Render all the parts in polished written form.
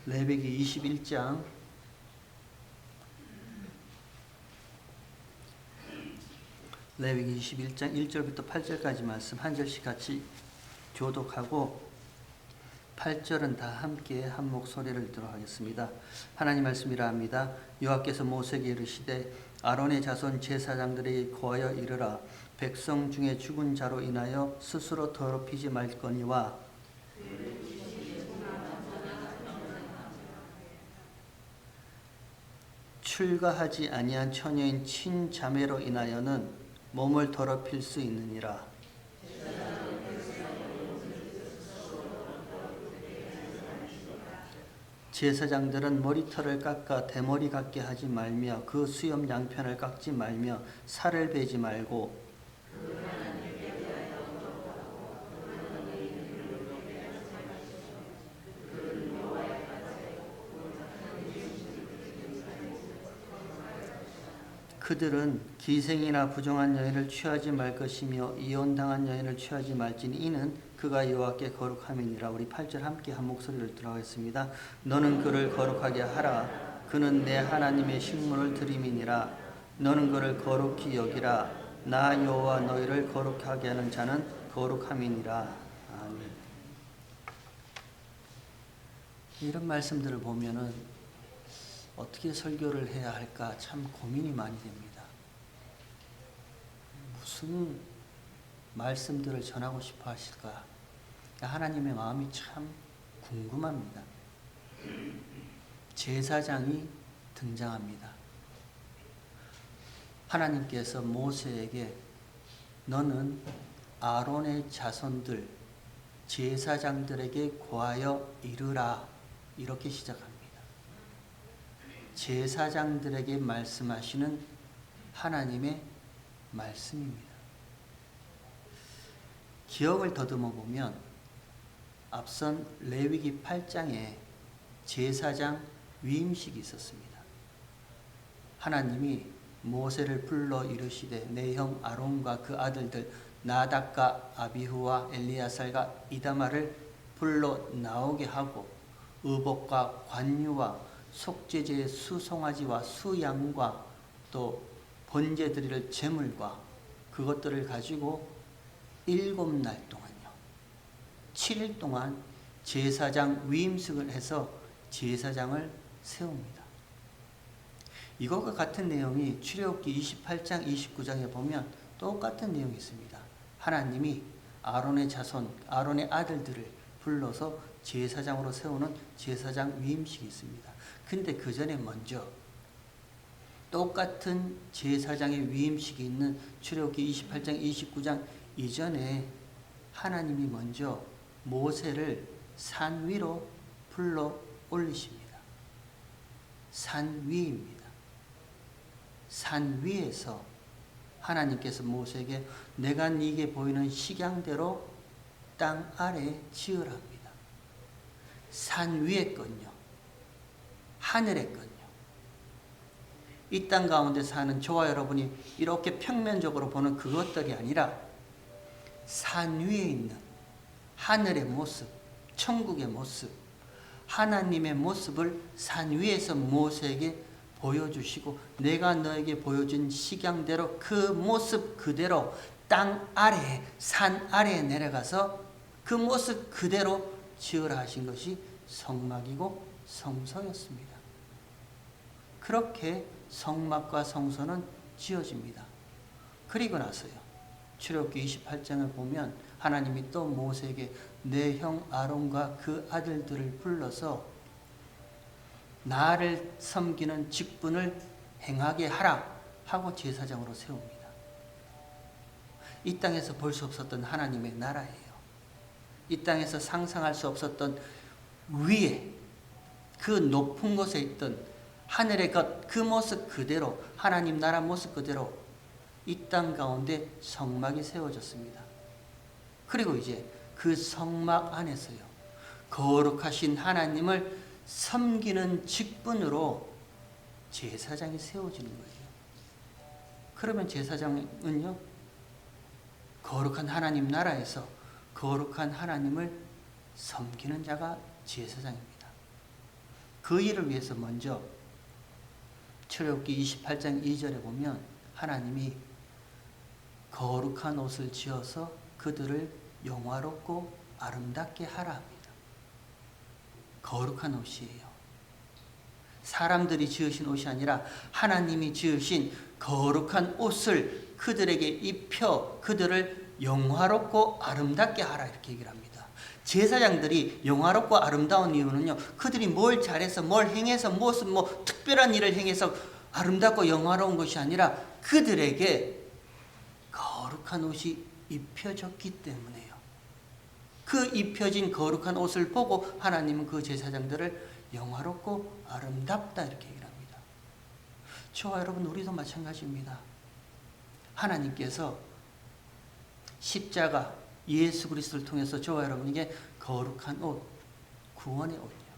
레위기 21장 레위기 21장 1절부터 8절까지 말씀 한 절씩 같이 교독하고 8절은 다 함께 한 목소리를 듣도록 하겠습니다. 하나님 말씀이라 합니다. 여호와께서 모세에게 이르시되 아론의 자손 제사장들에게 고하여 이르라. 백성 중에 죽은 자로 인하여 스스로 더럽히지 말거니와 출가하지 아니한 처녀인 친자매로 인하여는 몸을 더럽힐 수 있느니라. 제사장들은 머리털을 깎아 대머리 같게 하지 말며 그 수염 양편을 깎지 말며 살을 베지 말고 그들은 기생이나 부정한 여인을 취하지 말 것이며 이혼당한 여인을 취하지 말지니 이는 그가 여호와께 거룩함이니라. 우리 8절 함께 한 목소리를 들어가겠습니다. 너는 그를 거룩하게 하라. 그는 내 하나님의 식물을 드림이니라. 너는 그를 거룩히 여기라. 나 여호와 너희를 거룩하게 하는 자는 거룩함이니라. 아멘. 이런 말씀들을 보면은 어떻게 설교를 해야 할까 참 고민이 많이 됩니다. 무슨 말씀들을 전하고 싶어 하실까? 하나님의 마음이 참 궁금합니다. 제사장이 등장합니다. 하나님께서 모세에게 너는 아론의 자손들 제사장들에게 고하여 이르라 이렇게 시작합니다. 제사장들에게 말씀하시는 하나님의 말씀입니다. 기억을 더듬어 보면 앞선 레위기 8장에 제사장 위임식이 있었습니다. 하나님이 모세를 불러 이르시되 내 형 아론과 그 아들들 나답과 아비후와 엘리야살과 이다말을 불러 나오게 하고 의복과 관유와 속죄제의 수송아지와 수양과 또 번제 드릴 제물과 그것들을 가지고 7날 동안요 7일 동안 제사장 위임식을 해서 제사장을 세웁니다. 이것과 같은 내용이 출애굽기 28장 29장에 보면 똑같은 내용이 있습니다. 하나님이 아론의 자손 아론의 아들들을 불러서 제사장으로 세우는 제사장 위임식이 있습니다. 근데 그 전에 먼저 똑같은 제사장의 위임식이 있는 출애굽기 28장 29장 이전에 하나님이 먼저 모세를 산 위로 불러 올리십니다. 산 위입니다. 산 위에서 하나님께서 모세에게 내가 네게 보이는 식양대로 땅 아래에 지으라 합니다. 산 위에 건요. 하늘의 건요. 이 땅 가운데 사는 저와 여러분이 이렇게 평면적으로 보는 그것들이 아니라 산 위에 있는 하늘의 모습, 천국의 모습, 하나님의 모습을 산 위에서 모세에게 보여주시고 내가 너에게 보여준 식양대로 그 모습 그대로 땅 아래에 산 아래에 내려가서 그 모습 그대로 지으라 하신 것이 성막이고 성소였습니다. 그렇게 성막과 성소는 지어집니다. 그리고 나서요. 출애굽기 28장을 보면 하나님이 또 모세에게 내 형 아론과 그 아들들을 불러서 나를 섬기는 직분을 행하게 하라 하고 제사장으로 세웁니다. 이 땅에서 볼 수 없었던 하나님의 나라예요. 이 땅에서 상상할 수 없었던 위에 그 높은 곳에 있던 하늘의 것 그 모습 그대로 하나님 나라 모습 그대로 이 땅 가운데 성막이 세워졌습니다. 그리고 이제 그 성막 안에서요 거룩하신 하나님을 섬기는 직분으로 제사장이 세워지는 거예요. 그러면 제사장은요 거룩한 하나님 나라에서 거룩한 하나님을 섬기는 자가 제사장입니다. 그 일을 위해서 먼저 출애굽기 28장 2절에 보면 하나님이 거룩한 옷을 지어서 그들을 영화롭고 아름답게 하라 합니다. 거룩한 옷이에요. 사람들이 지으신 옷이 아니라 하나님이 지으신 거룩한 옷을 그들에게 입혀 그들을 영화롭고 아름답게 하라 이렇게 얘기를 합니다. 제사장들이 영화롭고 아름다운 이유는요, 그들이 뭘 잘해서 뭘 행해서 무슨 특별한 일을 행해서 아름답고 영화로운 것이 아니라 그들에게 거룩한 옷이 입혀졌기 때문에요. 그 입혀진 거룩한 옷을 보고 하나님은 그 제사장들을 영화롭고 아름답다 이렇게 얘기를 합니다. 저와 여러분 우리도 마찬가지입니다. 하나님께서 십자가 예수 그리스도를 통해서 저와 여러분에게 거룩한 옷, 구원의 옷이요,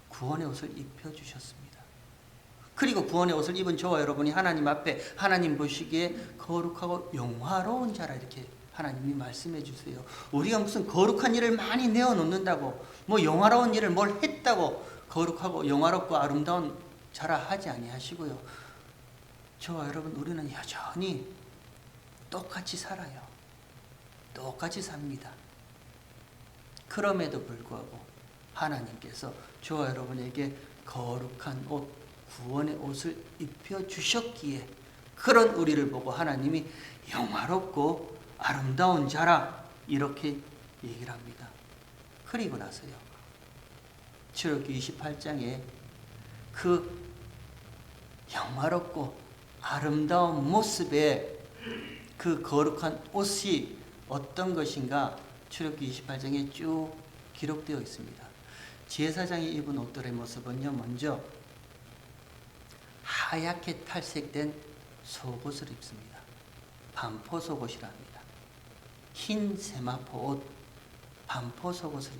구원의 옷을 입혀주셨습니다. 그리고 구원의 옷을 입은 저와 여러분이 하나님 앞에 하나님 보시기에 거룩하고 영화로운 자라 이렇게 하나님이 말씀해 주세요. 우리가 무슨 거룩한 일을 많이 내어놓는다고 영화로운 일을 뭘 했다고 거룩하고 영화롭고 아름다운 자라 하지 아니하시고요. 저와 여러분 우리는 여전히 똑같이 살아요. 똑같이 삽니다. 그럼에도 불구하고 하나님께서 저와 여러분에게 거룩한 옷, 구원의 옷을 입혀주셨기에 그런 우리를 보고 하나님이 영화롭고 아름다운 자라 이렇게 얘기를 합니다. 그리고 나서요, 출애굽기 28장에 그 영화롭고 아름다운 모습에 그 거룩한 옷이 어떤 것인가 출애굽기 28장에 쭉 기록되어 있습니다. 제사장이 입은 옷들의 모습은요, 먼저 하얗게 탈색된 속옷을 입습니다. 반포 속옷이라 합니다. 흰 세마포 옷, 반포 속옷을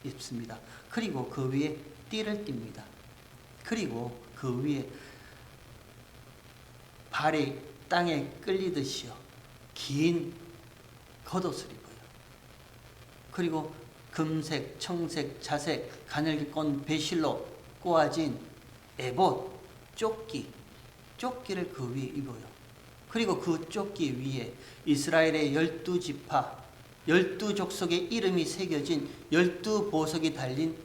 입습니다. 그리고 그 위에 띠를 띱니다. 그리고 그 위에 발이 땅에 끌리듯이요, 긴 겉옷을 입어요. 그리고 금색, 청색, 자색, 가늘게 꼰 배실로 꼬아진 에봇, 조끼를 그 위에 입어요. 그리고 그 조끼 위에 이스라엘의 12지파, 12족속의 이름이 새겨진 12보석이 달린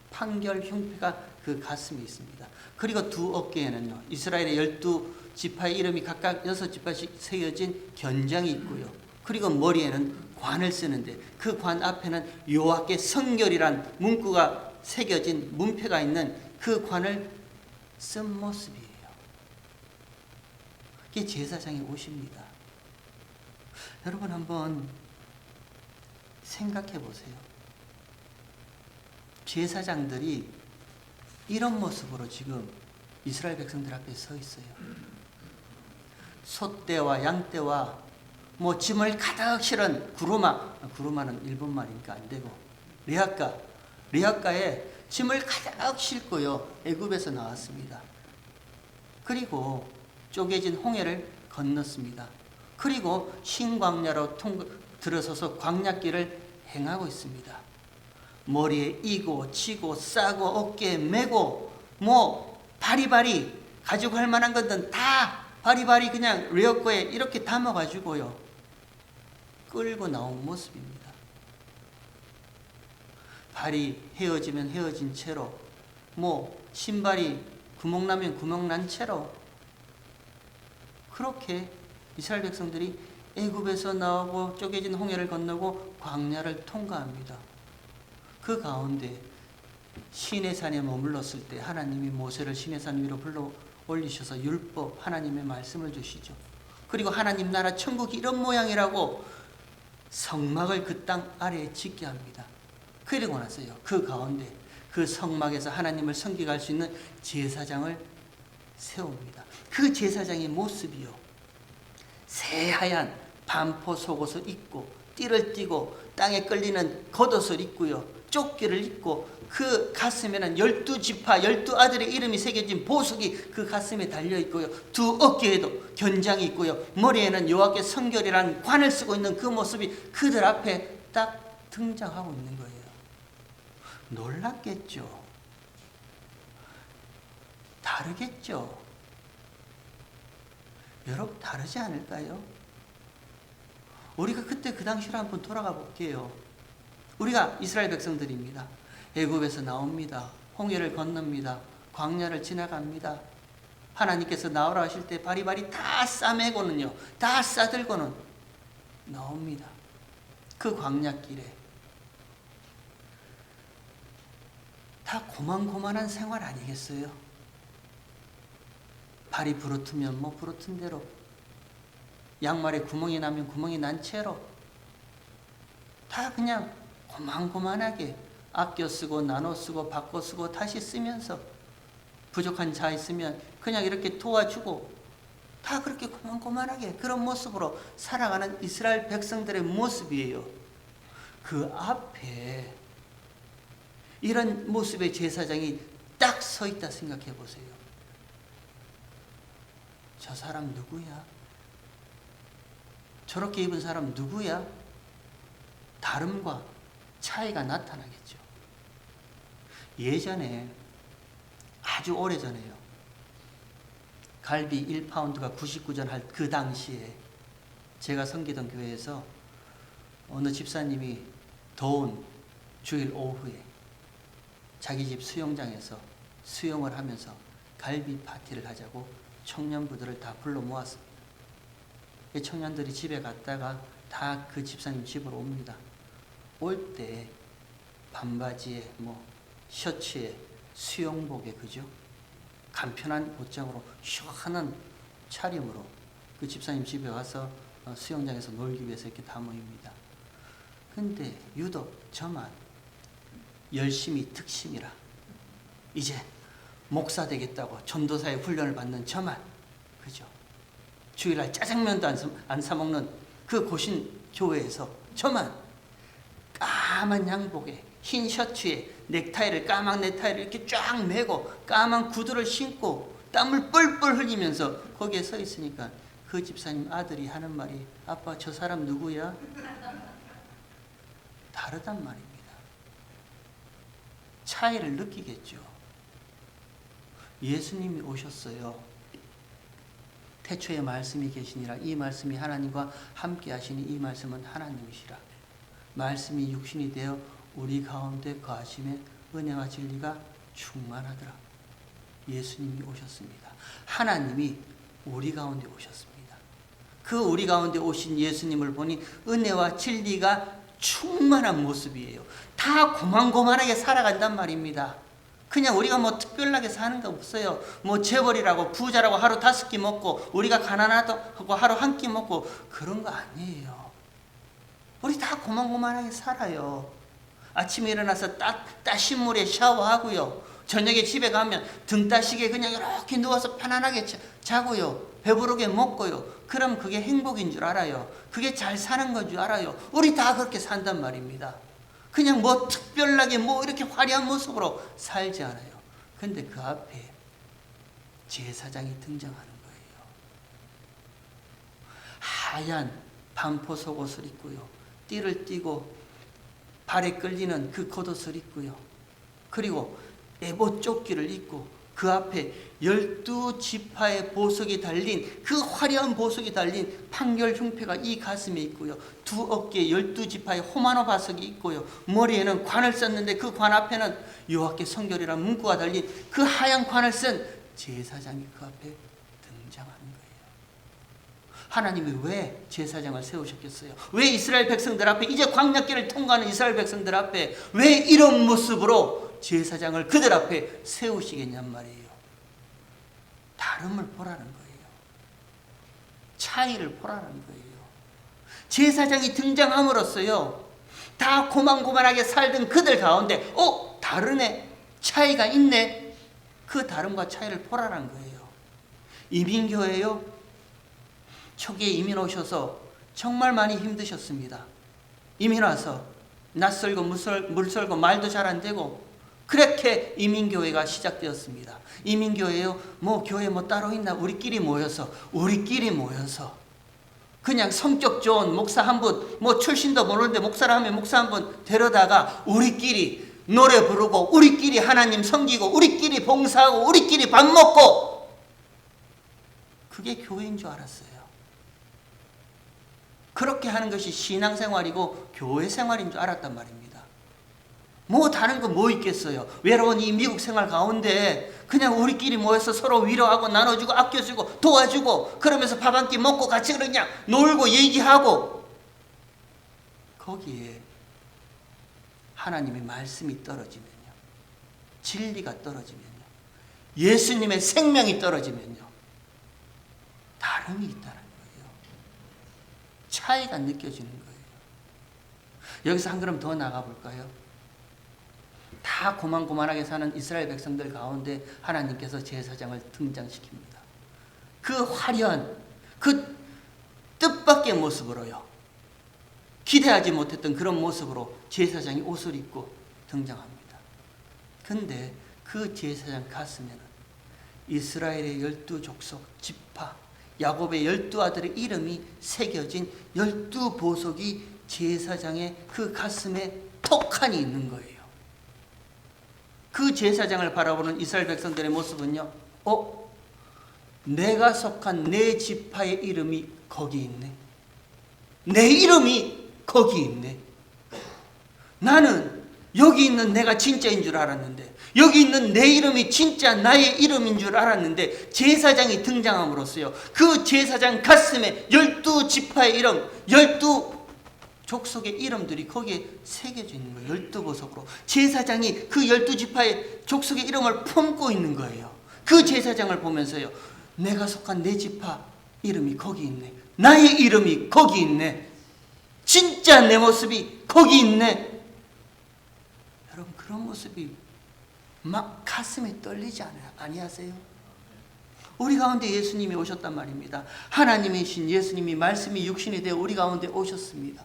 판결 흉패가 그 가슴에 있습니다. 그리고 두 어깨에는요, 이스라엘의 12지파의 이름이 각각 6지파씩 새겨진 견장이 있고요. 그리고 머리에는 관을 쓰는데 그 관 앞에는 여호와께 성결이란 문구가 새겨진 문패가 있는 그 관을 쓴 모습이에요. 이게 제사장의 옷입니다. 여러분 한번 생각해 보세요. 제사장들이 이런 모습으로 지금 이스라엘 백성들 앞에 서 있어요. 소떼와 양떼와 짐을 가득 실은 구루마는 일본 말이니까 안 되고 리아가에 짐을 가득 싣고요, 애굽에서 나왔습니다. 그리고 쪼개진 홍해를 건넜습니다. 그리고 신광야로 들어서서 광야길을 행하고 있습니다. 머리에 이고 치고 싸고 어깨에 메고 바리바리 가지고 할 만한 것들은 다 바리바리 그냥 리어코에 이렇게 담아가지고요, 끌고 나온 모습입니다. 발이 헤어지면 헤어진 채로, 신발이 구멍나면 구멍난 채로, 그렇게 이스라엘 백성들이 애굽에서 나오고 쪼개진 홍해를 건너고 광야를 통과합니다. 그 가운데 시내산에 머물렀을 때 하나님이 모세를 시내산 위로 불러 올리셔서 율법, 하나님의 말씀을 주시죠. 그리고 하나님 나라 천국이 이런 모양이라고 성막을 그 땅 아래에 짓게 합니다. 그리고 나서요, 그 가운데 그 성막에서 하나님을 섬기게 할 수 있는 제사장을 세웁니다. 그 제사장의 모습이요, 새하얀 반포 속옷을 입고 띠를 띠고 땅에 끌리는 겉옷을 입고요, 조끼를 입고 그 가슴에는 12지파 12아들의 이름이 새겨진 보석이 그 가슴에 달려있고요, 두 어깨에도 견장이 있고요, 머리에는 여호와께 성결이라는 관을 쓰고 있는 그 모습이 그들 앞에 딱 등장하고 있는 거예요. 놀랐겠죠. 다르겠죠. 여러분 다르지 않을까요? 우리가 그때 그 당시로 한번 돌아가 볼게요. 우리가 이스라엘 백성들입니다. 애굽에서 나옵니다. 홍해를 건넙니다. 광야를 지나갑니다. 하나님께서 나오라 하실 때 바리바리 다 싸매고는요, 다 싸들고는 나옵니다. 그 광야길에 다 고만고만한 생활 아니겠어요? 발이 부르트면 뭐 부르튼 대로, 양말에 구멍이 나면 구멍이 난 채로 다 그냥 고만고만하게 아껴 쓰고 나눠 쓰고 바꿔 쓰고 다시 쓰면서, 부족한 자 있으면 그냥 이렇게 도와주고, 다 그렇게 고만고만하게 그런 모습으로 살아가는 이스라엘 백성들의 모습이에요. 그 앞에 이런 모습의 제사장이 딱 서 있다 생각해 보세요. 저 사람 누구야? 저렇게 입은 사람 누구야? 다름과 차이가 나타나겠죠. 예전에, 아주 오래전에요, 갈비 1파운드가 99전 할 그 당시에 제가 섬기던 교회에서 어느 집사님이 더운 주일 오후에 자기 집 수영장에서 수영을 하면서 갈비 파티를 하자고 청년부들을 다 불러 모았습니다. 청년들이 집에 갔다가 다 그 집사님 집으로 옵니다. 올 때 반바지에 셔츠에 수영복에, 그죠? 간편한 옷장으로 시원한 차림으로 그 집사님 집에 와서 수영장에서 놀기 위해서 이렇게 다 모입니다. 근데 유독 저만 열심히 특심이라 이제 목사 되겠다고 전도사의 훈련을 받는 저만, 그죠? 주일날 짜장면도 안 사먹는 그 고신 교회에서 저만 까만 양복에 흰 셔츠에 넥타이를, 까만 넥타이를 이렇게 쫙 매고 까만 구두를 신고 땀을 뻘뻘 흘리면서 거기에 서 있으니까 그 집사님 아들이 하는 말이, 아빠 저 사람 누구야? 다르단 말입니다. 차이를 느끼겠죠. 예수님이 오셨어요. 태초에 말씀이 계시니라. 이 말씀이 하나님과 함께 하시니 이 말씀은 하나님이시라. 말씀이 육신이 되어 우리 가운데 거하심에 은혜와 진리가 충만하더라. 예수님이 오셨습니다. 하나님이 우리 가운데 오셨습니다. 그 우리 가운데 오신 예수님을 보니 은혜와 진리가 충만한 모습이에요. 다 고만고만하게 살아간단 말입니다. 그냥 우리가 특별하게 사는 거 없어요. 재벌이라고 부자라고 하루 5끼 먹고, 우리가 가난하다고 하루 1끼 먹고, 그런 거 아니에요. 우리 다 고만고만하게 살아요. 아침에 일어나서 따신 물에 샤워하고요. 저녁에 집에 가면 등 따시게 그냥 이렇게 누워서 편안하게 자고요. 배부르게 먹고요. 그럼 그게 행복인 줄 알아요. 그게 잘 사는 건 줄 알아요. 우리 다 그렇게 산단 말입니다. 그냥 특별하게 이렇게 화려한 모습으로 살지 않아요. 근데 그 앞에 제사장이 등장하는 거예요. 하얀 반포 속옷을 입고요. 띠를 띠고 발에 끌리는 그 겉옷을 입고요. 그리고 에봇 조끼를 입고 그 앞에 12지파의 보석이 달린, 그 화려한 보석이 달린 판결 흉패가 이 가슴에 있고요. 두 어깨에 12지파의 호마노 바석이 있고요. 머리에는 관을 썼는데 그 관 앞에는 여호와께 성결이라는 문구가 달린 그 하얀 관을 쓴 제사장이 그 앞에 등장하는 거예요. 하나님이 왜 제사장을 세우셨겠어요? 왜 이스라엘 백성들 앞에, 이제 광야길을 통과하는 이스라엘 백성들 앞에 왜 이런 모습으로 제사장을 그들 앞에 세우시겠냔 말이에요. 다름을 보라는 거예요. 차이를 보라는 거예요. 제사장이 등장함으로써요, 다 고만고만하게 살던 그들 가운데 다르네, 차이가 있네, 그 다름과 차이를 보라는 거예요. 이민교회요, 초기에 이민 오셔서 정말 많이 힘드셨습니다. 이민 와서 낯설고 물설고 말도 잘 안 되고, 그렇게 이민교회가 시작되었습니다. 이민교회요, 교회 따로 있나? 우리끼리 모여서 그냥 성격 좋은 목사 한 분, 출신도 모르는데 목사라 하면 목사 한 분 데려다가 우리끼리 노래 부르고 우리끼리 하나님 섬기고 우리끼리 봉사하고 우리끼리 밥 먹고 그게 교회인 줄 알았어요. 그렇게 하는 것이 신앙생활이고 교회 생활인 줄 알았단 말입니다. 뭐 다른 거 뭐 있겠어요. 외로운 이 미국 생활 가운데 그냥 우리끼리 모여서 서로 위로하고 나눠주고 아껴주고 도와주고 그러면서 밥 한 끼 먹고 같이 그냥 놀고 얘기하고 거기에 하나님의 말씀이 떨어지면요, 진리가 떨어지면요, 예수님의 생명이 떨어지면요 다름이 있다는 거예요. 차이가 느껴지는 거예요. 여기서 한 걸음 더 나가볼까요? 다 고만고만하게 사는 이스라엘 백성들 가운데 하나님께서 제사장을 등장시킵니다. 그 화려한 그 뜻밖의 모습으로요, 기대하지 못했던 그런 모습으로 제사장이 옷을 입고 등장합니다. 근데 그 제사장 가슴에는 이스라엘의 12족속 지파 야곱의 12아들의 이름이 새겨진 12보석이 제사장의 그 가슴에 턱하니 있는 거예요. 그 제사장을 바라보는 이스라엘 백성들의 모습은요, 내가 속한 내 지파의 이름이 거기 있네. 내 이름이 거기 있네. 나는 여기 있는 내가 진짜인 줄 알았는데, 여기 있는 내 이름이 진짜 나의 이름인 줄 알았는데, 제사장이 등장함으로써요, 그 제사장 가슴에 12지파의 이름, 12족속의 이름들이 거기에 새겨져 있는 거예요. 12보석으로. 제사장이 그 12지파의 족속의 이름을 품고 있는 거예요. 그 제사장을 보면서요, 내가 속한 내 지파 이름이 거기 있네. 나의 이름이 거기 있네. 진짜 내 모습이 거기 있네. 여러분, 그런 모습이 막 가슴에 떨리지 아니하세요? 우리 가운데 예수님이 오셨단 말입니다. 하나님이신 예수님이 말씀이 육신이 되어 우리 가운데 오셨습니다.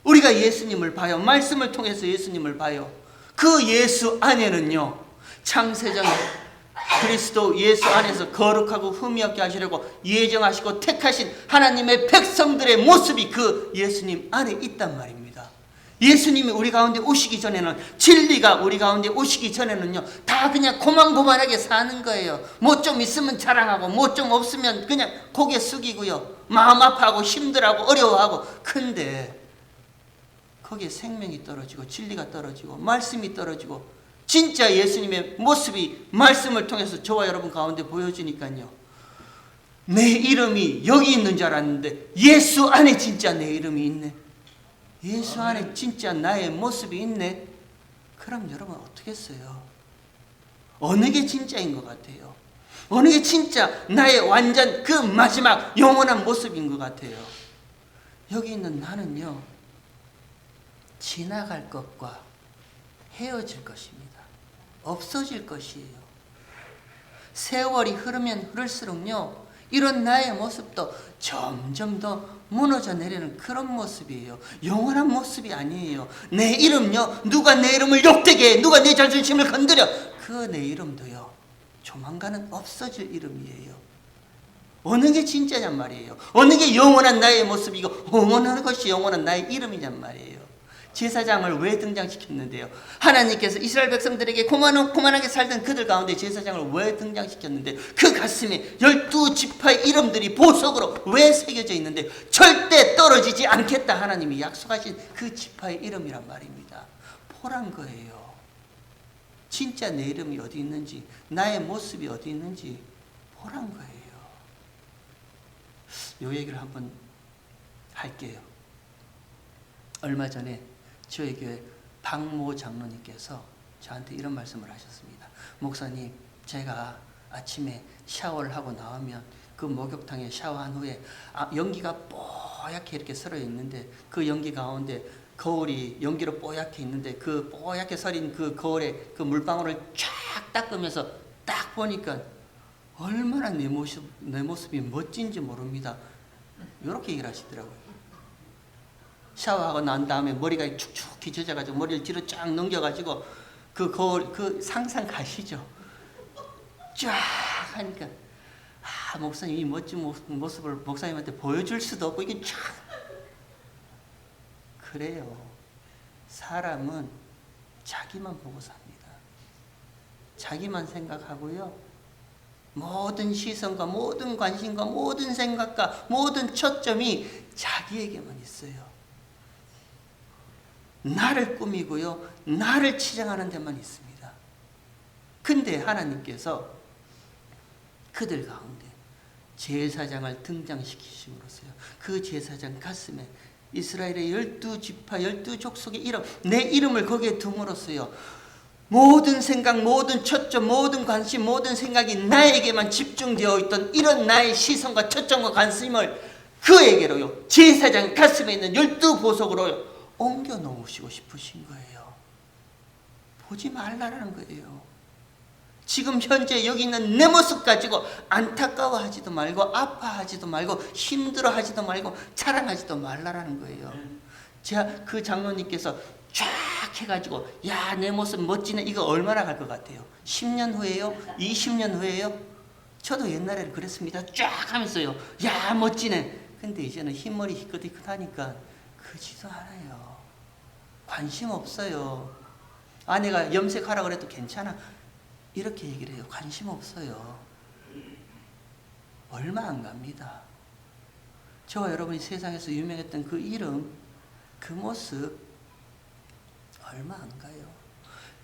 우리가 예수님을 봐요. 말씀을 통해서 예수님을 봐요. 그 예수 안에는요, 창세전에 그리스도 예수 안에서 거룩하고 흠이 없게 하시려고 예정하시고 택하신 하나님의 백성들의 모습이 그 예수님 안에 있단 말입니다. 예수님이 우리 가운데 오시기 전에는, 진리가 우리 가운데 오시기 전에는요, 다 그냥 고만고만하게 사는 거예요. 뭐 좀 있으면 자랑하고 뭐 좀 없으면 그냥 고개 숙이고요, 마음 아파하고 힘들어하고 어려워하고. 근데 거기에 생명이 떨어지고 진리가 떨어지고 말씀이 떨어지고 진짜 예수님의 모습이 말씀을 통해서 저와 여러분 가운데 보여지니까요, 내 이름이 여기 있는 줄 알았는데 예수 안에 진짜 내 이름이 있네. 예수 안에 진짜 나의 모습이 있네. 그럼 여러분 어떻게 했어요? 어느 게 진짜인 것 같아요? 어느 게 진짜 나의 완전 그 마지막 영원한 모습인 것 같아요? 여기 있는 나는요, 지나갈 것과 헤어질 것입니다. 없어질 것이에요. 세월이 흐르면 흐를수록요, 이런 나의 모습도 점점 더 무너져 내리는 그런 모습이에요. 영원한 모습이 아니에요. 내 이름요, 누가 내 이름을 욕되게 해, 누가 내 자존심을 건드려, 그 내 이름도요, 조만간은 없어질 이름이에요. 어느 게 진짜냔 말이에요. 어느 게 영원한 나의 모습이고 어느 것이 영원한 나의 이름이냔 말이에요. 제사장을 왜 등장시켰는데요? 하나님께서 이스라엘 백성들에게 고만하게 살던 그들 가운데 제사장을 왜 등장시켰는데, 그 가슴에 12지파의 이름들이 보석으로 왜 새겨져 있는데 절대 떨어지지 않겠다 하나님이 약속하신 그 지파의 이름이란 말입니다. 보란 거예요. 진짜 내 이름이 어디 있는지, 나의 모습이 어디 있는지 보란 거예요. 요 얘기를 한번 할게요. 얼마 전에 저희 교회 박모 장로님께서 저한테 이런 말씀을 하셨습니다. 목사님, 제가 아침에 샤워를 하고 나오면 그 목욕탕에 샤워한 후에 연기가 뽀얗게 이렇게 서려 있는데, 그 연기 가운데 거울이 연기로 뽀얗게 있는데, 그 뽀얗게 서린 그 거울에 그 물방울을 쫙 닦으면서 딱 보니까 얼마나 내 모습이 멋진지 모릅니다. 이렇게 얘기를 하시더라고요. 샤워하고 난 다음에 머리가 축축히 젖어가지고 머리를 뒤로 쫙 넘겨가지고 그 거울, 그 상상 가시죠? 쫙 하니까, 목사님 이 멋진 모습을 목사님한테 보여줄 수도 없고 이게 쫙. 그래요. 사람은 자기만 보고 삽니다. 자기만 생각하고요. 모든 시선과 모든 관심과 모든 생각과 모든 초점이 자기에게만 있어요. 나를 꾸미고요. 나를 치장하는 데만 있습니다. 근데 하나님께서 그들 가운데 제사장을 등장시키심으로써요. 그 제사장 가슴에 이스라엘의 12지파 12족속의 이름, 내 이름을 거기에 둠으로써요. 모든 생각, 모든 초점, 모든 관심, 모든 생각이 나에게만 집중되어 있던 이런 나의 시선과 초점과 관심을 그에게로요. 제사장 가슴에 있는 12보석으로요. 옮겨 놓으시고 싶으신 거예요. 보지 말라라는 거예요. 지금 현재 여기 있는 내 모습 가지고 안타까워하지도 말고 아파하지도 말고 힘들어하지도 말고 자랑하지도 말라라는 거예요. 제가 그 장로님께서 쫙 해가지고 야, 내 모습 멋지네. 이거 얼마나 갈 것 같아요? 10년 후에요? 20년 후에요? 저도 옛날에는 그랬습니다. 쫙 하면서요. 야, 멋지네. 근데 이제는 흰머리 희끗희끗 하니까 그지도 않아요. 관심 없어요. 아내가 염색하라 그래도 괜찮아. 이렇게 얘기를 해요. 관심 없어요. 얼마 안 갑니다. 저와 여러분이 세상에서 유명했던 그 이름, 그 모습 얼마 안 가요.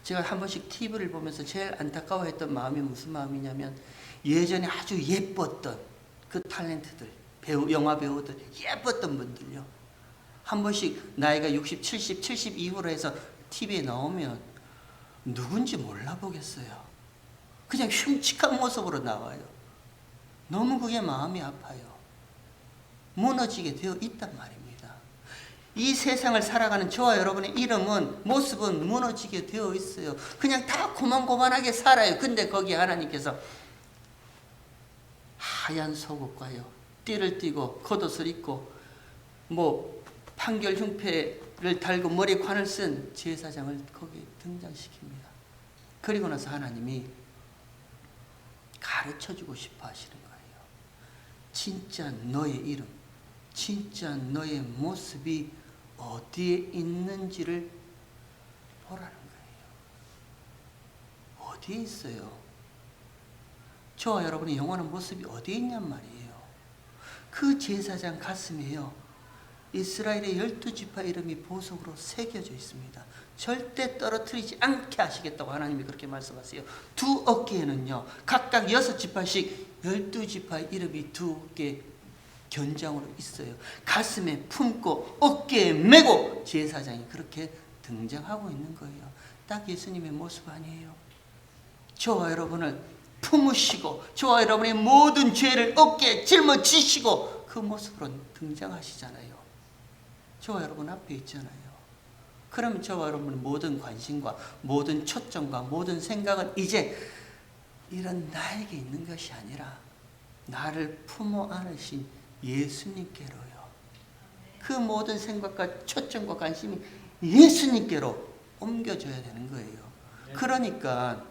제가 한 번씩 TV를 보면서 제일 안타까워했던 마음이 무슨 마음이냐면 예전에 아주 예뻤던 그 탤런트들, 배우, 영화 배우들, 예뻤던 분들요. 한 번씩 나이가 60, 70, 70 이후로 해서 TV에 나오면 누군지 몰라보겠어요. 그냥 흉측한 모습으로 나와요. 너무 그게 마음이 아파요. 무너지게 되어 있단 말입니다. 이 세상을 살아가는 저와 여러분의 이름은, 모습은 무너지게 되어 있어요. 그냥 다 고만고만하게 살아요. 근데 거기에 하나님께서 하얀 속옷과요, 띠를 띠고 겉옷을 입고 판결 흉패를 달고 머리에 관을 쓴 제사장을 거기에 등장시킵니다. 그리고 나서 하나님이 가르쳐주고 싶어 하시는 거예요. 진짜 너의 이름, 진짜 너의 모습이 어디에 있는지를 보라는 거예요. 어디에 있어요? 저와 여러분의 영원한 모습이 어디에 있냔 말이에요. 그 제사장 가슴에요, 이스라엘의 12지파 이름이 보석으로 새겨져 있습니다. 절대 떨어뜨리지 않게 하시겠다고 하나님이 그렇게 말씀하세요. 두 어깨에는요, 각각 6지파씩 12지파의 이름이 두 어깨 견장으로 있어요. 가슴에 품고 어깨에 메고 제사장이 그렇게 등장하고 있는 거예요. 딱 예수님의 모습 아니에요? 저와 여러분을 품으시고 저와 여러분의 모든 죄를 어깨에 짊어지시고 그 모습으로 등장하시잖아요. 저와 여러분 앞에 있잖아요. 그러면 저와 여러분의 모든 관심과 모든 초점과 모든 생각은 이제 이런 나에게 있는 것이 아니라 나를 품어 안으신 예수님께로요. 그 모든 생각과 초점과 관심이 예수님께로 옮겨져야 되는 거예요. 그러니까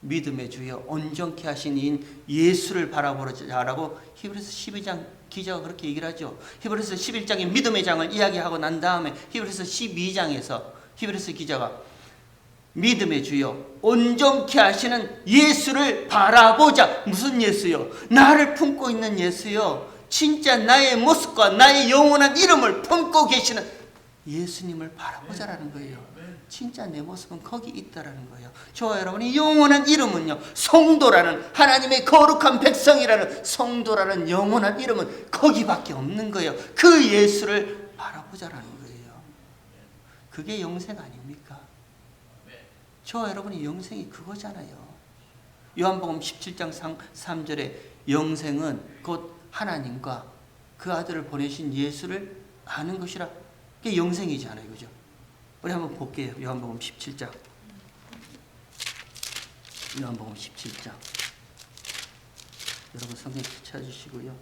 믿음의 주여 온전케 하신 이인 예수를 바라보자라고 히브리서 12장 기자가 그렇게 얘기를 하죠. 히브리서 11장의 믿음의 장을 이야기하고 난 다음에 히브리서 12장에서 히브리서 기자가 믿음의 주여 온전케 하시는 예수를 바라보자. 무슨 예수요? 나를 품고 있는 예수요. 진짜 나의 모습과 나의 영원한 이름을 품고 계시는 예수님을 바라보자라는 거예요. 진짜 내 모습은 거기 있다라는 거예요. 저와 여러분의 영원한 이름은요, 성도라는, 하나님의 거룩한 백성이라는 성도라는 영원한 이름은 거기밖에 없는 거예요. 그 예수를 바라보자라는 거예요. 그게 영생 아닙니까? 저와 여러분의 영생이 그거잖아요. 요한복음 17장 3절에 영생은 곧 하나님과 그 아들을 보내신 예수를 아는 것이라. 그게 영생이잖아요. 그죠? 우리 한번 볼게요. 요한복음 17장. 요한복음 17장. 여러분 성경 찾으시고요.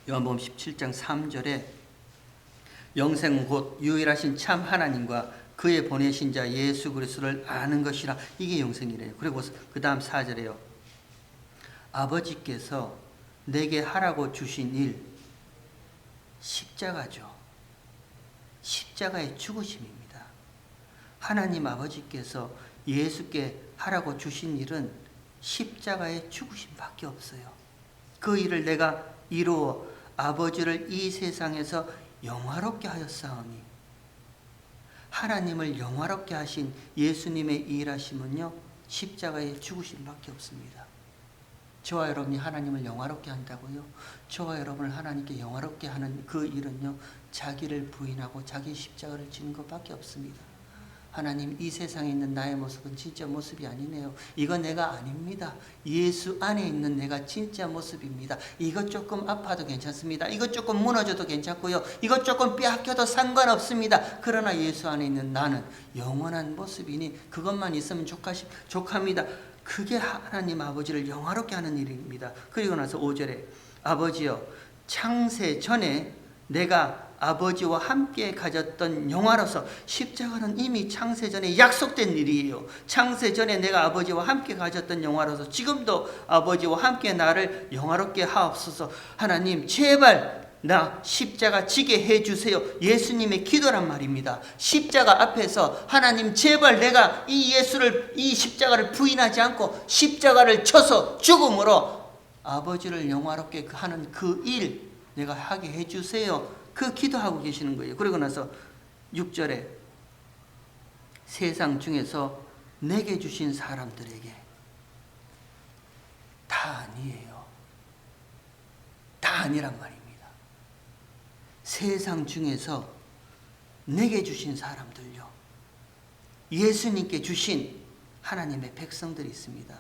요한복음 17장 3절에 영생은 곧 유일하신 참 하나님과 그의 보내신 자 예수 그리스도를 아는 것이라. 이게 영생이래요. 그리고 그 다음 4절에요. 아버지께서 내게 하라고 주신 일 십자가죠. 십자가의 죽으심입니다. 하나님 아버지께서 예수께 하라고 주신 일은 십자가의 죽으심밖에 없어요. 그 일을 내가 이루어 아버지를 이 세상에서 영화롭게 하였사오니, 하나님을 영화롭게 하신 예수님의 일하심은요, 십자가의 죽으심밖에 없습니다. 저와 여러분이 하나님을 영화롭게 한다고요? 저와 여러분을 하나님께 영화롭게 하는 그 일은요, 자기를 부인하고 자기 십자가를 지는 것밖에 없습니다. 하나님, 이 세상에 있는 나의 모습은 진짜 모습이 아니네요. 이건 내가 아닙니다. 예수 안에 있는 내가 진짜 모습입니다. 이것 조금 아파도 괜찮습니다. 이것 조금 무너져도 괜찮고요. 이것 조금 빼앗겨도 상관없습니다. 그러나 예수 안에 있는 나는 영원한 모습이니 그것만 있으면 족합니다. 그게 하나님 아버지를 영화롭게 하는 일입니다. 그리고 나서 5절에 아버지여, 창세 전에 내가 아버지와 함께 가졌던 영화로서, 십자가는 이미 창세 전에 약속된 일이에요. 창세 전에 내가 아버지와 함께 가졌던 영화로서 지금도 아버지와 함께 나를 영화롭게 하옵소서. 하나님, 제발 나 십자가 지게 해주세요. 예수님의 기도란 말입니다. 십자가 앞에서 하나님, 제발 내가 이 십자가를 부인하지 않고 십자가를 쳐서 죽음으로 아버지를 영화롭게 하는 그 일 내가 하게 해주세요. 그 기도하고 계시는 거예요. 그리고 나서 6절에 세상 중에서 내게 주신 사람들에게, 다 아니에요. 다 아니란 말입니다. 세상 중에서 내게 주신 사람들요, 예수님께 주신 하나님의 백성들이 있습니다.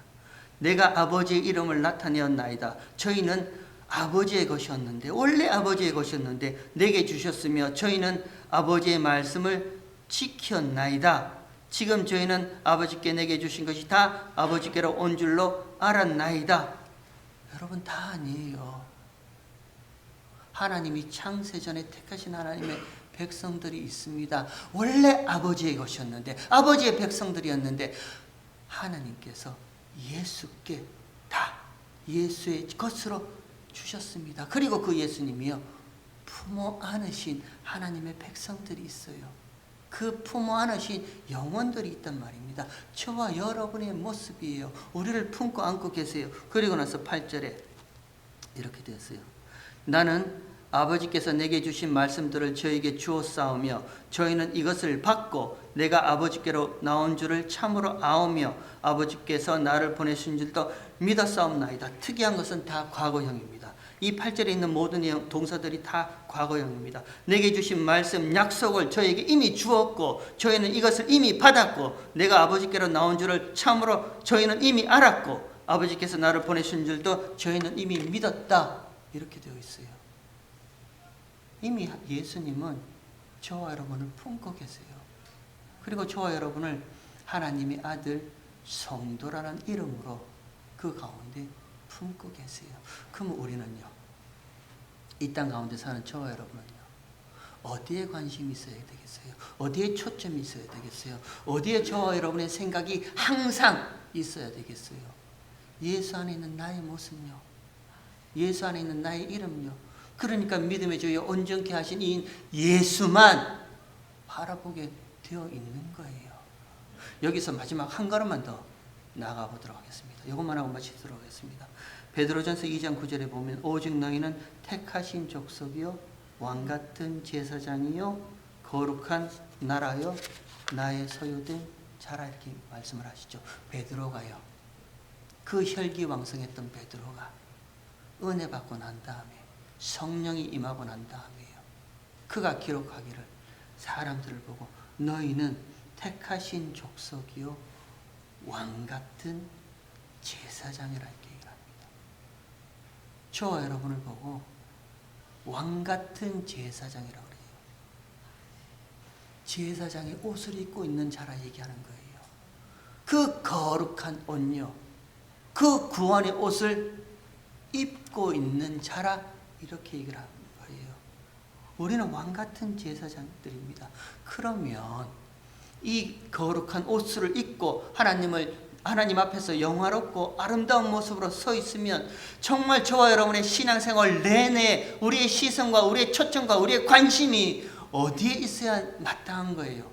내가 아버지의 이름을 나타내었나이다. 저희는 아버지의 것이었는데, 원래 아버지의 것이었는데 내게 주셨으며 저희는 아버지의 말씀을 지켰나이다. 지금 저희는 아버지께 내게 주신 것이 다 아버지께로 온 줄로 알았나이다. 여러분, 다 아니에요. 하나님이 창세전에 택하신 하나님의 백성들이 있습니다. 원래 아버지의 것이었는데, 아버지의 백성들이었는데 하나님께서 예수께 다 예수의 것으로 주셨습니다. 그리고 그 예수님이요, 품어 안으신 하나님의 백성들이 있어요. 그 품어 안으신 영혼들이 있단 말입니다. 저와 여러분의 모습이에요. 우리를 품고 안고 계세요. 그리고 나서 8절에 이렇게 되었어요. 나는 아버지께서 내게 주신 말씀들을 저에게 주었사오며 저희는 이것을 받고 내가 아버지께로 나온 줄을 참으로 아오며 아버지께서 나를 보내신 줄도 믿었사옵나이다. 특이한 것은 다 과거형입니다. 이 8절에 있는 모든 동사들이 다 과거형입니다. 내게 주신 말씀, 약속을 저에게 이미 주었고 저희는 이것을 이미 받았고 내가 아버지께로 나온 줄을 참으로 저희는 이미 알았고 아버지께서 나를 보내신 줄도 저희는 이미 믿었다. 이렇게 되어 있어요. 이미 예수님은 저와 여러분을 품고 계세요. 그리고 저와 여러분을 하나님의 아들 성도라는 이름으로 그 가운데 품고 계세요. 그럼 우리는요, 이 땅 가운데 사는 저와 여러분은요, 어디에 관심이 있어야 되겠어요? 어디에 초점이 있어야 되겠어요? 어디에 저와 여러분의 생각이 항상 있어야 되겠어요? 예수 안에 있는 나의 모습요, 예수 안에 있는 나의 이름요. 그러니까 믿음의 주여 온전케 하신 이 예수만 바라보게 되어 있는 거예요. 여기서 마지막 한 걸음만 더 나아가 보도록 하겠습니다. 이것만 하고 마치도록 하겠습니다. 베드로전서 2장 9절에 보면 오직 너희는 택하신 족속이요 왕같은 제사장이요 거룩한 나라요 나의 소유된 자라, 이렇게 말씀을 하시죠. 베드로가요, 그 혈기왕성했던 베드로가 은혜 받고 난 다음에 성령이 임하고 난 다음에요, 그가 기록하기를 사람들을 보고 너희는 택하신 족속이요 왕같은 제사장이라 이렇게 얘기를 합니다. 저와 여러분을 보고 왕같은 제사장이라고 그래요. 제사장의 옷을 입고 있는 자라 얘기하는 거예요. 그 거룩한 옷요, 그 구원의 옷을 입고 있는 자라 이렇게 얘기를 하는 거예요. 우리는 왕같은 제사장들입니다. 그러면 이 거룩한 옷을 입고 하나님을 하나님 앞에서 영화롭고 아름다운 모습으로 서 있으면 정말 저와 여러분의 신앙생활 내내 우리의 시선과 우리의 초점과 우리의 관심이 어디에 있어야 마땅한 거예요?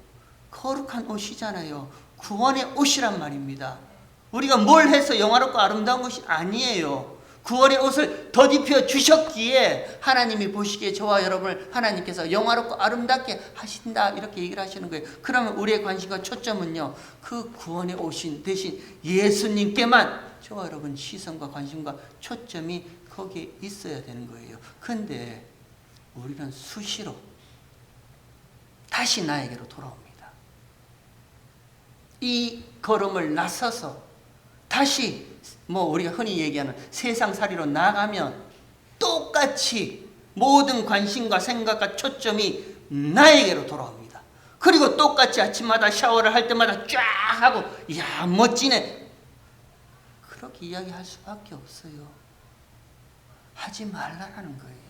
거룩한 옷이잖아요. 구원의 옷이란 말입니다. 우리가 뭘 해서 영화롭고 아름다운 것이 아니에요. 구원의 옷을 덧입혀 주셨기에 하나님이 보시기에 저와 여러분을 하나님께서 영화롭고 아름답게 하신다 이렇게 얘기를 하시는 거예요. 그러면 우리의 관심과 초점은요, 그 구원의 옷인 대신 예수님께만 저와 여러분 시선과 관심과 초점이 거기에 있어야 되는 거예요. 근데 우리는 수시로 다시 나에게로 돌아옵니다. 이 걸음을 나서서 다시 우리가 흔히 얘기하는 세상살이로 나가면 똑같이 모든 관심과 생각과 초점이 나에게로 돌아옵니다. 그리고 똑같이 아침마다 샤워를 할 때마다 쫙 하고 이야 멋지네 그렇게 이야기할 수밖에 없어요. 하지 말라라는 거예요.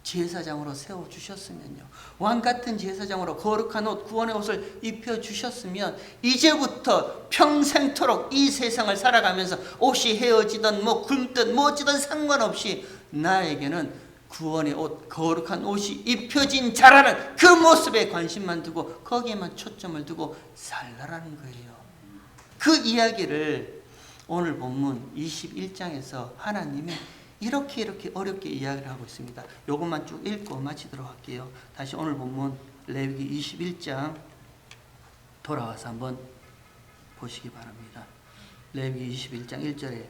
제사장으로 세워주셨으면요, 왕같은 제사장으로 거룩한 옷, 구원의 옷을 입혀주셨으면 이제부터 평생토록 이 세상을 살아가면서 옷이 헤어지든 굶든 어찌든 상관없이 나에게는 구원의 옷, 거룩한 옷이 입혀진 자라는 그 모습에 관심만 두고 거기에만 초점을 두고 살라라는 거예요. 그 이야기를 오늘 본문 21장에서 하나님이 이렇게 어렵게 이야기를 하고 있습니다. 이것만 쭉 읽고 마치도록 할게요. 다시 오늘 본문 레위기 21장 돌아와서 한번 보시기 바랍니다. 레위기 21장 1절에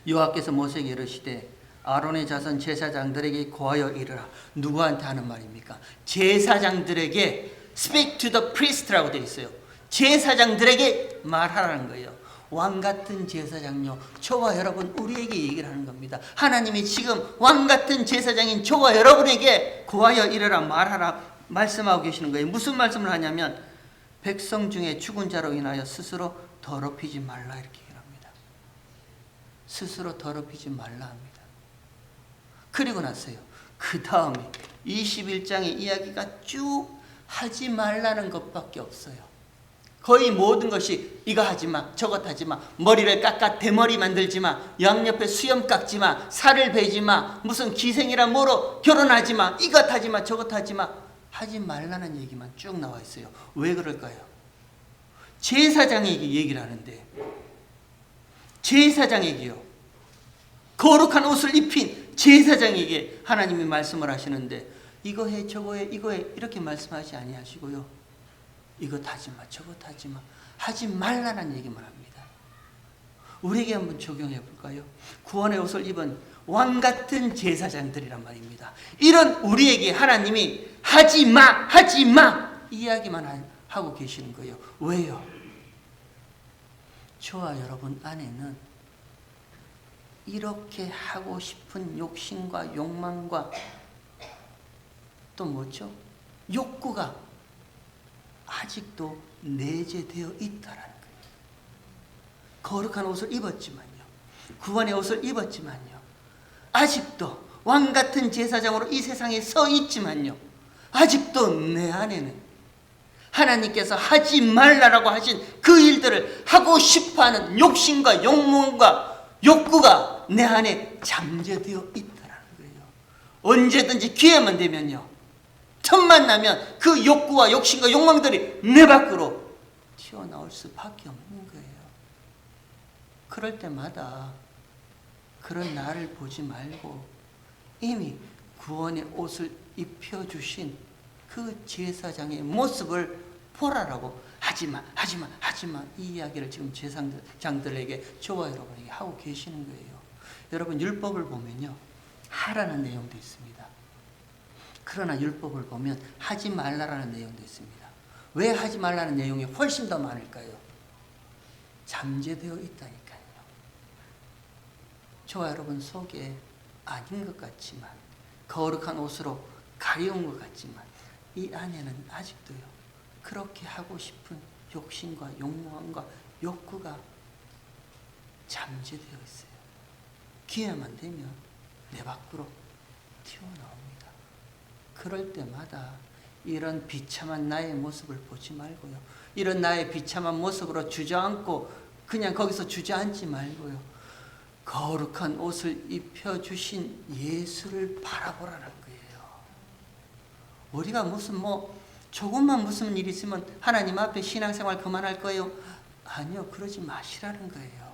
여호와께서 모세에게 이르시되 아론의 자손 제사장들에게 고하여 이르라. 누구한테 하는 말입니까? 제사장들에게 speak to the priest라고 되어 있어요. 제사장들에게 말하라는 거예요. 왕같은 제사장요, 저와 여러분 우리에게 얘기를 하는 겁니다. 하나님이 지금 왕같은 제사장인 저와 여러분에게 구하여 이르라 말하라 말씀하고 계시는 거예요. 무슨 말씀을 하냐면 백성 중에 죽은 자로 인하여 스스로 더럽히지 말라 이렇게 얘기를 합니다. 스스로 더럽히지 말라 합니다. 그리고 나서요, 그 다음에 21장의 이야기가 쭉 하지 말라는 것밖에 없어요. 거의 모든 것이 이거 하지마 저것 하지마, 머리를 깎아 대머리 만들지마, 양옆에 수염 깎지마, 살을 베지마, 무슨 기생이라 뭐로 결혼하지마, 이것 하지마 저것 하지마, 하지 말라는 얘기만 쭉 나와 있어요. 왜 그럴까요? 제사장에게 얘기를 하는데, 제사장에게요, 거룩한 옷을 입힌 제사장에게 하나님이 말씀을 하시는데 이거 해 저거 해 이거 해 이렇게 말씀하지 아니하시고요, 이것 하지마 저것 하지마 하지 말라는 얘기만 합니다. 우리에게 한번 적용해 볼까요? 구원의 옷을 입은 왕같은 제사장들이란 말입니다. 이런 우리에게 하나님이 하지마 이야기만 하고 계시는 거예요. 왜요? 저와 여러분 안에는 이렇게 하고 싶은 욕심과 욕망과 또 뭐죠? 욕구가 아직도 내재되어 있다라는 거예요. 거룩한 옷을 입었지만요, 구원의 옷을 입었지만요, 아직도 왕같은 제사장으로 이 세상에 서 있지만요, 아직도 내 안에는 하나님께서 하지 말라라고 하신 그 일들을 하고 싶어하는 욕심과 욕망과 욕구가 내 안에 잠재되어 있다라는 거예요. 언제든지 기회만 되면요, 틈만 나면 그 욕구와 욕심과 욕망들이 내 밖으로 튀어나올 수밖에 없는 거예요. 그럴 때마다 그런 나를 보지 말고 이미 구원의 옷을 입혀주신 그 제사장의 모습을 보라라고 하지마 이 이야기를 지금 제사장들에게 저와 여러분에게 하고 계시는 거예요. 여러분 율법을 보면요, 하라는 내용도 있습니다. 그러나 율법을 보면 하지 말라라는 내용도 있습니다. 왜 하지 말라는 내용이 훨씬 더 많을까요? 잠재되어 있다니까요. 저와 여러분 속에 아닌 것 같지만, 거룩한 옷으로 가려운 것 같지만 이 안에는 아직도요, 그렇게 하고 싶은 욕심과 욕망과 욕구가 잠재되어 있어요. 기회만 되면 내 밖으로 튀어나옵니다. 그럴 때마다 이런 비참한 나의 모습을 보지 말고요. 이런 나의 비참한 모습으로 주저앉고 그냥 거기서 주저앉지 말고요. 거룩한 옷을 입혀주신 예수를 바라보라는 거예요. 우리가 무슨 조금만 무슨 일 있으면 하나님 앞에 신앙생활 그만할 거예요? 아니요. 그러지 마시라는 거예요.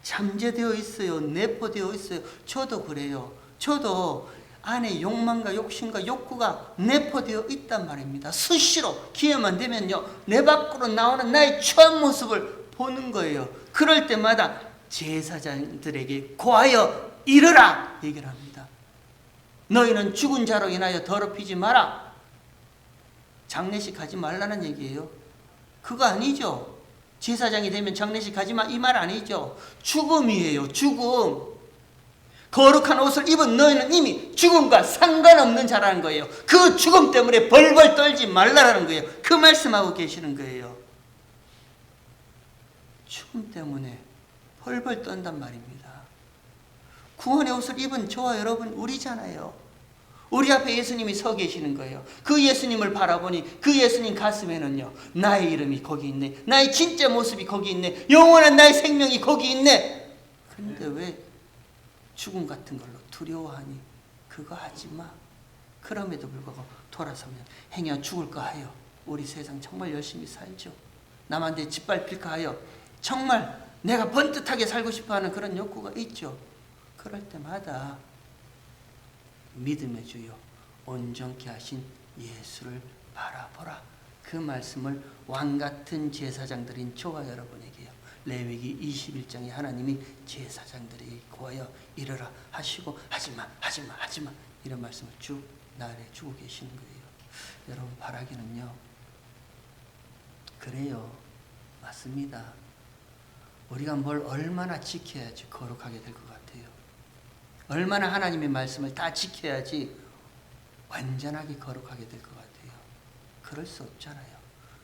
잠재되어 있어요. 내포되어 있어요. 저도 그래요. 저도 안에 욕망과 욕심과 욕구가 내포되어 있단 말입니다. 수시로 기회만 되면요, 내 밖으로 나오는 나의 추한 모습을 보는 거예요. 그럴 때마다 제사장들에게 고하여 이르라 얘기를 합니다. 너희는 죽은 자로 인하여 더럽히지 마라. 장례식 하지 말라는 얘기예요. 그거 아니죠. 제사장이 되면 장례식 하지 마 이 말 아니죠. 죽음이에요. 죽음. 거룩한 옷을 입은 너희는 이미 죽음과 상관없는 자라는 거예요. 그 죽음 때문에 벌벌 떨지 말라라는 거예요. 그 말씀하고 계시는 거예요. 죽음 때문에 벌벌 떤단 말입니다. 구원의 옷을 입은 저와 여러분 우리잖아요. 우리 앞에 예수님이 서 계시는 거예요. 그 예수님을 바라보니 그 예수님 가슴에는요, 나의 이름이 거기 있네. 나의 진짜 모습이 거기 있네. 영원한 나의 생명이 거기 있네. 그런데 왜 죽음 같은 걸로 두려워하니? 그거 하지 마. 그럼에도 불구하고 돌아서면 행여 죽을까 하여 우리 세상 정말 열심히 살죠. 남한테 짓밟힐까 하여 정말 내가 번듯하게 살고 싶어하는 그런 욕구가 있죠. 그럴 때마다 믿음의 주요 온전케 하신 예수를 바라보라. 그 말씀을 왕같은 제사장들인 저와 여러분에게요, 레위기 21장에 하나님이 제사장들에게 고하여 이르라 하시고 하지마 이런 말씀을 쭉 나열해주고 계시는 거예요. 여러분 바라기는요, 그래요. 맞습니다. 우리가 뭘 얼마나 지켜야지 거룩하게 될 것 같아요. 얼마나 하나님의 말씀을 다 지켜야지 완전하게 거룩하게 될 것 같아요. 그럴 수 없잖아요.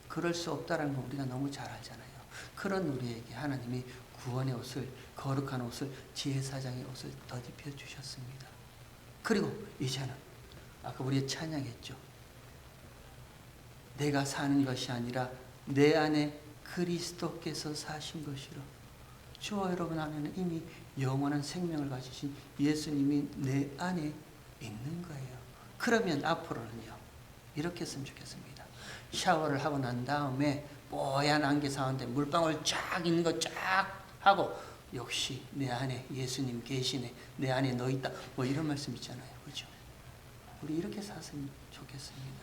그럴 수 없다는 거 우리가 너무 잘 알잖아요. 그런 우리에게 하나님이 구원의 옷을, 거룩한 옷을, 제사장의 옷을 덧입혀 주셨습니다. 그리고 이제는 아까 우리 찬양했죠. 내가 사는 것이 아니라 내 안에 그리스도께서 사신 것이라. 저와 여러분 안에는 이미 영원한 생명을 가지신 예수님이 내 안에 있는 거예요. 그러면 앞으로는요, 이렇게 했으면 좋겠습니다. 샤워를 하고 난 다음에 뽀얀 안개 사운데 물방울 쫙 있는 거 쫙 하고, 역시 내 안에 예수님 계시네, 내 안에 너 있다, 이런 말씀 있잖아요. 그렇죠? 우리 이렇게 살았으면 좋겠습니다.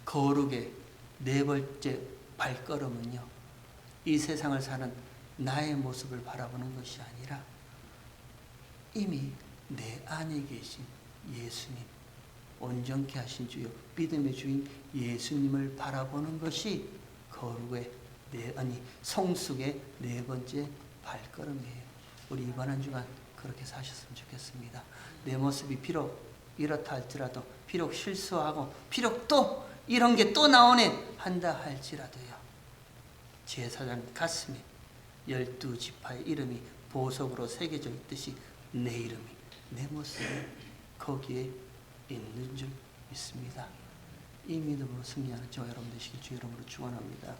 거룩의 네 번째 발걸음은요, 이 세상을 사는 나의 모습을 바라보는 것이 아니라 이미 내 안에 계신 예수님, 온전케 하신 주요 믿음의 주인 예수님을 바라보는 것이 거룩의 성숙의 네 번째 발걸음이에요. 우리 이번 한 주간 그렇게 사셨으면 좋겠습니다. 내 모습이 비록 이렇다 할지라도, 비록 실수하고 비록 또 이런 게 또 나오네 한다 할지라도요, 제사장 가슴에 12지파의 이름이 보석으로 새겨져 있듯이 내 이름이, 내 모습이 거기에 있는 줄 믿습니다. 이 믿음으로 승리하는 저와 여러분 되시길 주 이름으로 축원합니다.